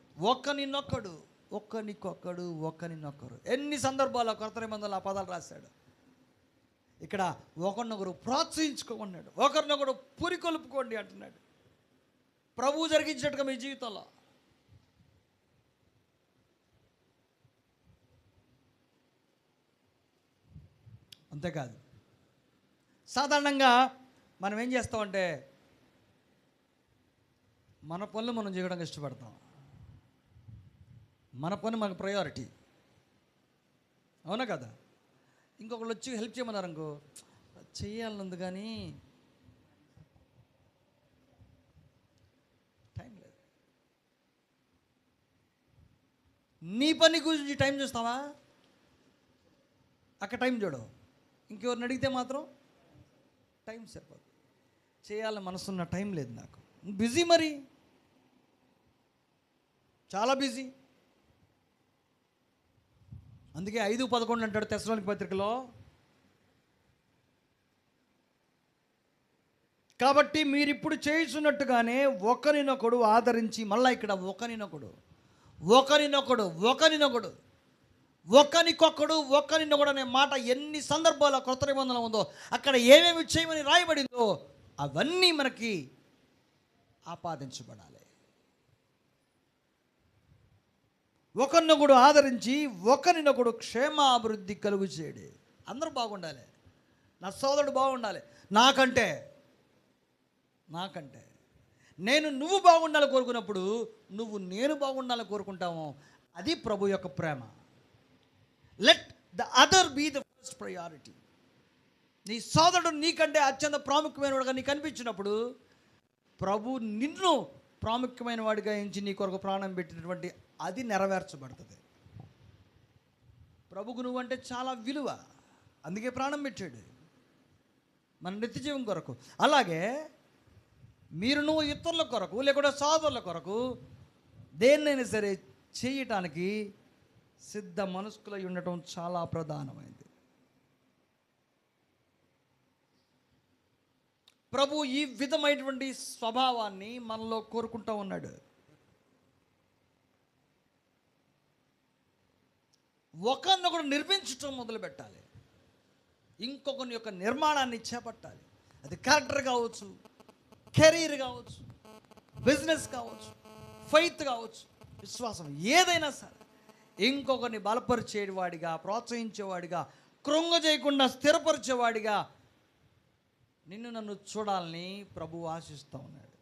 ఎన్ని సందర్భాల్లో కొత్త నిబంధనలు ఆ పదాలు రాశాడు. ఇక్కడ ఒకరినొకరు ప్రోత్సహించుకోమన్నాడు, ఒకరినొకరు పురికొల్పుకోండి అంటున్నాడు. ప్రభువు జరిగించినట్టుగా మీ జీవితంలో అంతేకాదు, సాధారణంగా మనం ఏం చేస్తామంటే మన పనులు మనం చేయడానికి ఇష్టపడతాం. మన పని మనకు ప్రయారిటీ, అవునా కదా? ఇంకొకళ్ళు వచ్చి హెల్ప్ చేయమన్నారు అనుకో, చెయ్యాలనుంది కానీ టైం లేదు. నీ పని గురించి టైం చూస్తావా? అక్కడ టైం చూడవు. ఇంకెవరిని అడిగితే మాత్రం టైం సరిపోదు. చేయాలని మనసున్న టైం లేదు నాకు, బిజీ, మరి చాలా బిజీ. అందుకే 5:11 అంటాడు తెస్సలోనిక పత్రికలో, కాబట్టి మీరిప్పుడు చేయుచున్నట్టుగానే ఒకరినొకడు ఆదరించి, మళ్ళీ ఇక్కడ ఒకరినొకడు ఒకరినొకడు అనే మాట ఎన్ని సందర్భాల్లో కొత్త నిబంధనలు ఉందో, అక్కడ ఏమేమి చేయమని రాయబడిందో అవన్నీ మనకి ఆపాదించబడాలి. ఒకరినొకడు ఆదరించి ఒకరినొకడు క్షేమాభివృద్ధి కలుగు చేయడు. అందరూ బాగుండాలి, నా సోదరుడు బాగుండాలి, నాకంటే నువ్వు బాగుండాలని కోరుకున్నప్పుడు నేను బాగుండాలని కోరుకుంటాము. అది ప్రభు యొక్క ప్రేమ. Let the other be the first priority. నీ సోదరుడు నీకంటే అత్యంత ప్రాముఖ్యమైన వాడుగా నీకు అనిపించినప్పుడు ప్రభు నిన్ను ప్రాముఖ్యమైన వాడిగా ఎంచి నీ కొరకు ప్రాణం పెట్టినటువంటి అది నెరవేర్చబడుతుంది. ప్రభుకు నువ్వంటే చాలా విలువ, అందుకే ప్రాణం పెట్టాడు మన నిత్య జీవం కొరకు. అలాగే నువ్వు ఇతరుల కొరకు లేకుండా సోదరుల కొరకు దేన్నైనా సరే చేయటానికి సిద్ధ మనస్కులై ఉండటం చాలా ప్రధానమైంది. ప్రభు ఈ విధమైనటువంటి స్వభావాన్ని మనలో కోరుకుంటూ ఉన్నాడు. ఒకరినొకడు నిర్మించటం మొదలు పెట్టాలి, ఇంకొకరి యొక్క నిర్మాణాన్ని చేపట్టాలి. అది క్యారెక్టర్ కావచ్చు, కెరీర్ కావచ్చు, బిజినెస్ కావచ్చు, ఫెయిత్ కావచ్చు, విశ్వాసం ఏదైనా సరే ఇంకొకరిని బలపరిచేవాడిగా, ప్రోత్సహించేవాడిగా, కృంగజేయకుండా స్థిరపరిచేవాడిగా నన్ను చూడాలని ప్రభువు ఆశిస్తూ ఉన్నాడు.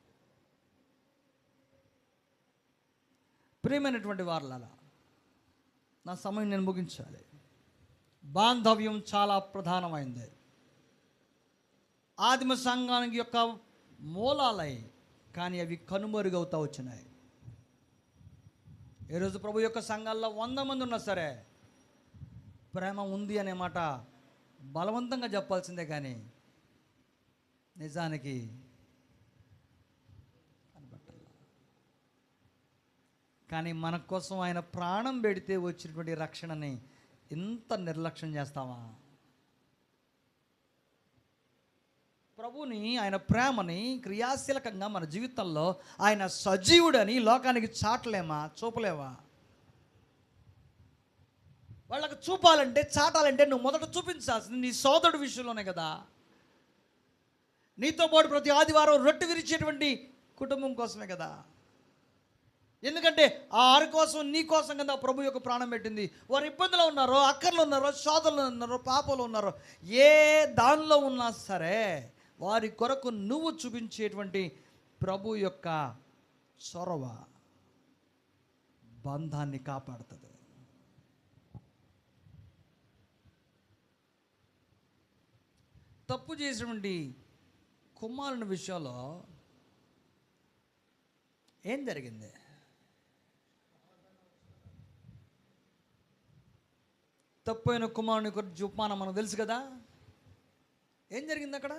ప్రియమైనటువంటి వారలారా, నా సమయం నేను ముగించాలి. బాంధవ్యం చాలా ప్రధానమైంది. ఆదిమ సంఘానికి యొక్క మూలాలై, కానీ అవి కనుమరుగవుతూ వచ్చినాయి. ఈరోజు ప్రభు యొక్క సంఘాల్లో 100 మంది ఉన్నా సరే ప్రేమ ఉంది అనే మాట బలవంతంగా చెప్పాల్సిందే, కానీ నిజానికి కనబట్టాలి. కానీ మన కోసం ఆయన ప్రాణం పెడితే వచ్చినటువంటి రక్షణని ఇంత నిర్లక్ష్యం చేస్తావా? ప్రభుని, ఆయన ప్రేమని క్రియాశీలకంగా మన జీవితంలో ఆయన సజీవుడని లోకానికి చూపలేవా? వాళ్ళకు చూపాలంటే, చాటాలంటే నువ్వు మొదట చూపించాల్సింది నీ సోదరుడి విషయంలోనే కదా. నీతో పాటు ప్రతి ఆదివారం రొట్టె విరిచేటువంటి కుటుంబం కోసమే కదా. ఎందుకంటే ఆ ఆరు కోసం, నీ కోసం కదా ప్రభు యొక్క ప్రాణం పెట్టింది. వారు ఇబ్బందులు ఉన్నారో, అక్కర్లు ఉన్నారో, శోధనలు ఉన్నారో, పాపలు ఉన్నారో, ఏ దానిలో ఉన్నా సరే వారి కొరకు నువ్వు చూపించేటువంటి ప్రభు యొక్క చొరవ బంధాన్ని కాపాడుతుంది. తప్పు చేసినటువంటి కుమారుని విషయంలో ఏం జరిగింది? తప్పైన కుమారుని గురించి ఉపమానం మనకు తెలుసు కదా. ఏం జరిగింది అక్కడ?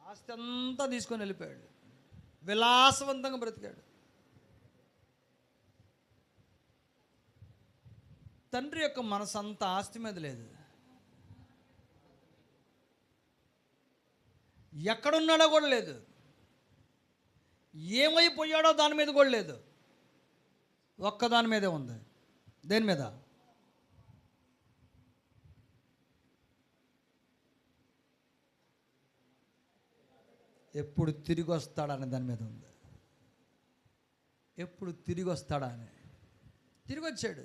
ఆస్తి అంతా తీసుకొని వెళ్ళిపోయాడు, విలాసవంతంగా బ్రతికాడు. తండ్రి యొక్క మనసు అంతా ఆస్తి మీద లేదు. ఎక్కడున్నాడో కూడా లేదు, ఏమైపోయాడో దాని మీద కూడా లేదు, ఒక్కదాని మీదే ఉంది. దేని మీద? ఎప్పుడు తిరిగి వస్తాడని దాని మీద ఉంది. ఎప్పుడు తిరిగి వస్తాడా అని. తిరిగి వచ్చాడు.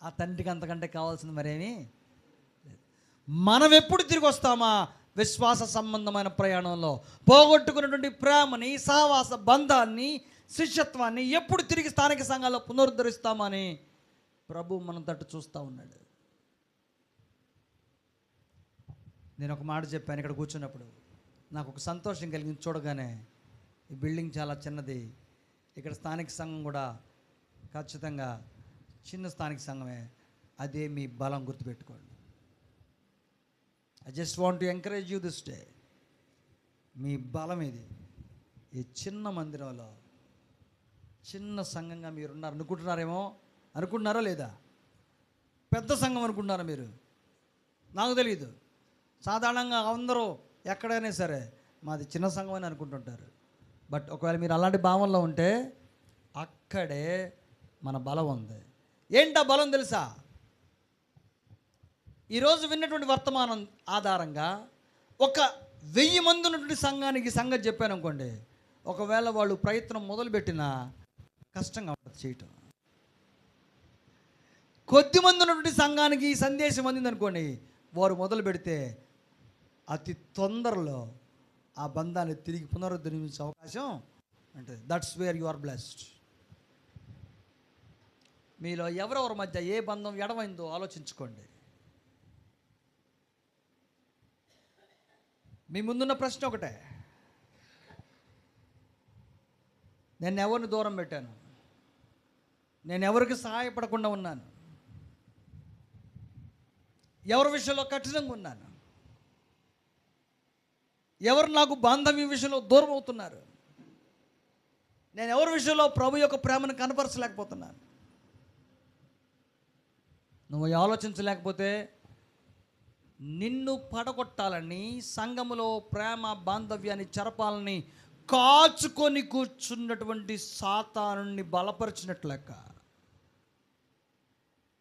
ఆ తండ్రికి అంతకంటే కావాల్సింది మరేమీ లేదు. మనం ఎప్పుడు తిరిగి వస్తామా? విశ్వాస సంబంధమైన ప్రయాణంలో పోగొట్టుకున్నటువంటి ప్రేమని, సహవాస బంధాన్ని, శిష్యత్వాన్ని ఎప్పుడు తిరిగి స్థానిక సంఘాల్లో పునరుద్ధరిస్తామని ప్రభు మనం తట్టు చూస్తూ ఉన్నాడు. నేను ఒక మాట చెప్పాను ఇక్కడ కూర్చున్నప్పుడు, నాకు ఒక సంతోషం కలిగింది. చూడగానే ఈ బిల్డింగ్ చాలా చిన్నది, ఇక్కడ స్థానిక సంఘం కూడా ఖచ్చితంగా చిన్న స్థానిక సంఘమే, అదే మీ బలం, గుర్తుపెట్టుకోండి. I just want to encourage you this day. మీ బలం ఇది. ఈ చిన్న మందిరంలో చిన్న సంఘంగా మీరున్నారు అనుకుంటున్నారేమో, అనుకుంటున్నారా లేదా? పెద్ద సంఘం అనుకుంటున్నారా మీరు? నాకు తెలియదు. సాధారణంగా అందరూ ఎక్కడైనా సరే మాది చిన్న సంఘం అని అనుకుంటుంటారు. బట్ ఒకవేళ మీరు అలాంటి భావనలో ఉంటే అక్కడే మన బలం ఉంది. ఏంటా బలం తెలుసా? ఈరోజు విన్నటువంటి వర్తమానం ఆధారంగా ఒక 1000 మంది ఉన్నటువంటి సంఘానికి సంగతి చెప్పాను అనుకోండి, ఒకవేళ వాళ్ళు ప్రయత్నం మొదలుపెట్టినా కష్టంగా ఉంటుంది చేయటం. కొద్దిమంది ఉన్నటువంటి సంఘానికి ఈ సందేశం అందింది అనుకోండి, వారు మొదలు పెడితే అతి తొందరలో ఆ బంధాన్ని తిరిగి పునరుద్ధరించే అవకాశం ఉంటుంది. That's where you are blessed. మీలో ఎవరెవరి మధ్య ఏ బంధం ఎడమైందో ఆలోచించుకోండి. మీ ముందున్న ప్రశ్న ఒకటే, నేను ఎవరిని దూరం పెట్టాను? నేను ఎవరికి సహాయపడకుండా ఉన్నాను? ఎవరి విషయంలో కఠినంగా ఉన్నాను? ఎవరు నాకు బాంధవ్య విషయంలో దూరం అవుతున్నారు? నేను ఎవరి విషయంలో ప్రభు యొక్క ప్రేమను కనపరచలేకపోతున్నాను? నువ్వు ఆలోచించలేకపోతే నిన్ను పడగొట్టాలని, సంఘములో ప్రేమ బాంధవ్యాన్ని చెరపాలని కాచుకొని కూర్చున్నటువంటి సాతానుని బలపరిచినట్లు లెక్క.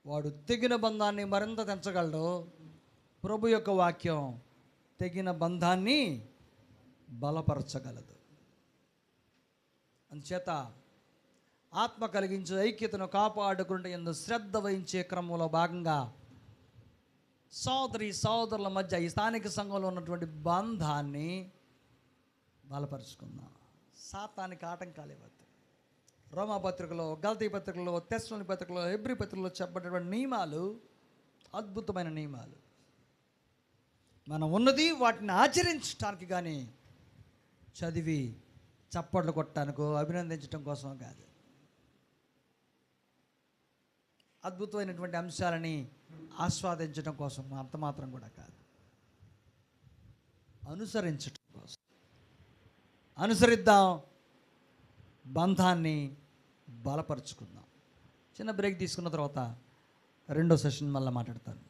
వాడు తెగిన బంధాన్ని మరింత తెంచగలడు. ప్రభు యొక్క వాక్యం తెగిన బంధాన్ని బలపరచగలదు. అందుచేత ఆత్మ కలిగించే ఐక్యతను కాపాడుకుంటే ఎందు శ్రద్ధ వహించే క్రమంలో భాగంగా సోదరుల మధ్య ఈ స్థానిక సంఘంలో ఉన్నటువంటి బంధాన్ని బలపరుచుకుందాం. సాతానికి ఆటంకాలు ఇవ్వద్దు. రోమా పత్రికలో, గలతీ పత్రికలో, తెస్సలోని పత్రికలో, హెబ్రీ పత్రికలో చెప్పబడినటువంటి నియమాలు అద్భుతమైన నియమాలు. మనం ఉన్నది వాటిని ఆచరించడానికి కానీ చదివి చప్పట్లు కొట్టడానికో అభినందించడం కోసం కాదు. అద్భుతమైనటువంటి అంశాలని ఆస్వాదించడం కోసం అంత మాత్రం కూడా కాదు, అనుసరించడం కోసం. అనుసరిద్దాం, బంధాన్ని బలపరుచుకుందాం. చిన్న బ్రేక్ తీసుకున్న తర్వాత రెండో సెషన్ మళ్ళీ మాట్లాడతాను.